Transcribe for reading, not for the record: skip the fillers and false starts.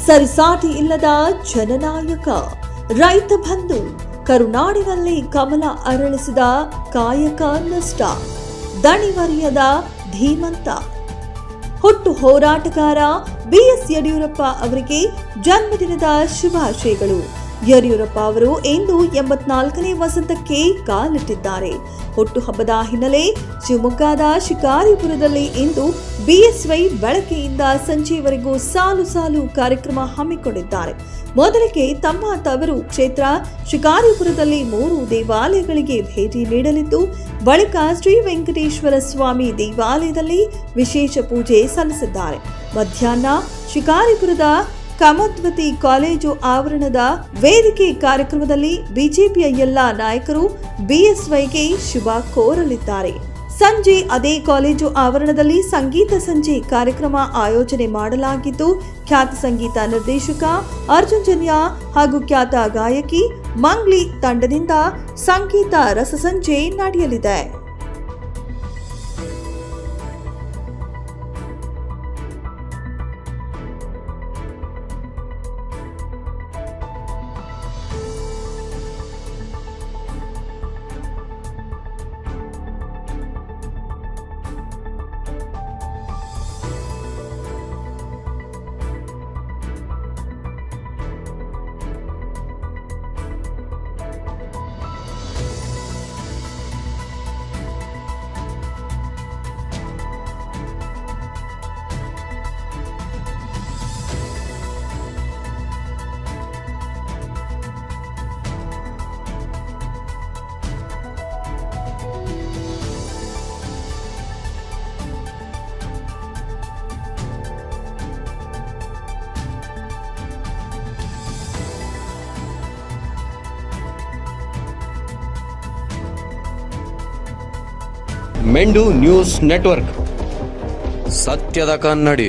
ಸರಿಸಾಟಿ ಇಲ್ಲದ ಜನನಾಯಕ, ರೈತ ಬಂಧು, ಕರುನಾಡಿನಲ್ಲಿ ಕಮಲ ಅರಳಿಸಿದ ಕಾಯಕ ನಷ್ಟ, ದಣಿವರಿಯದ ಧೀಮಂತ, ಹುಟ್ಟು ಹೋರಾಟಗಾರ ಬಿಎಸ್ ಯಡಿಯೂರಪ್ಪ ಅವರಿಗೆ ಜನ್ಮದಿನದ ಶುಭಾಶಯಗಳು. ಯಡಿಯೂರಪ್ಪ ಅವರು ಇಂದು 84ನೇ ವಸಂತಕ್ಕೆ ಕಾಲಿಟ್ಟಿದ್ದಾರೆ. ಹುಟ್ಟುಹಬ್ಬದ ಹಿನ್ನೆಲೆ ಶಿವಮೊಗ್ಗದ ಶಿಕಾರಿಪುರದಲ್ಲಿ ಇಂದು ಬಿಎಸ್ವೈ ಬೆಳಗ್ಗೆಯಿಂದ ಸಂಜೆಯವರೆಗೂ ಸಾಲು ಸಾಲು ಕಾರ್ಯಕ್ರಮ ಹಮ್ಮಿಕೊಂಡಿದ್ದಾರೆ. ಮೊದಲಿಗೆ ತಮ್ಮ ತವರು ಕ್ಷೇತ್ರ ಶಿಕಾರಿಪುರದಲ್ಲಿ 3 ದೇವಾಲಯಗಳಿಗೆ ಭೇಟಿ ನೀಡಲಿದ್ದು, ಬಳಿಕ ಶ್ರೀ ವೆಂಕಟೇಶ್ವರ ಸ್ವಾಮಿ ದೇವಾಲಯದಲ್ಲಿ ವಿಶೇಷ ಪೂಜೆ ಸಲ್ಲಿಸಿದ್ದಾರೆ. ಮಧ್ಯಾಹ್ನ ಶಿಕಾರಿಪುರದ ಕಮದ್ವತಿ ಕಾಲೇಜು ಆವರಣದ ವೇದಿಕೆ ಕಾರ್ಯಕ್ರಮದಲ್ಲಿ ಬಿಜೆಪಿಯ ಎಲ್ಲಾ ನಾಯಕರು ಬಿಎಸ್ವೈಗೆ ಶುಭ ಕೋರಲಿದ್ದಾರೆ. ಸಂಜೆ ಅದೇ ಕಾಲೇಜು ಆವರಣದಲ್ಲಿ ಸಂಗೀತ ಸಂಜೆ ಕಾರ್ಯಕ್ರಮ ಆಯೋಜನೆ ಮಾಡಲಾಗಿದ್ದು, ಖ್ಯಾತ ಸಂಗೀತ ನಿರ್ದೇಶಕ ಅರ್ಜುನ್ ಜನ್ಯ ಹಾಗೂ ಖ್ಯಾತ ಗಾಯಕಿ ಮಂಗ್ಲಿ ತಂಡದಿಂದ ಸಂಗೀತ ರಸಸಂಜೆ ನಡೆಯಲಿದೆ. ಮೆಂಡು ನ್ಯೂಸ್ ನೆಟ್ವರ್ಕ್, ಸತ್ಯದ ಕನ್ನಡಿ.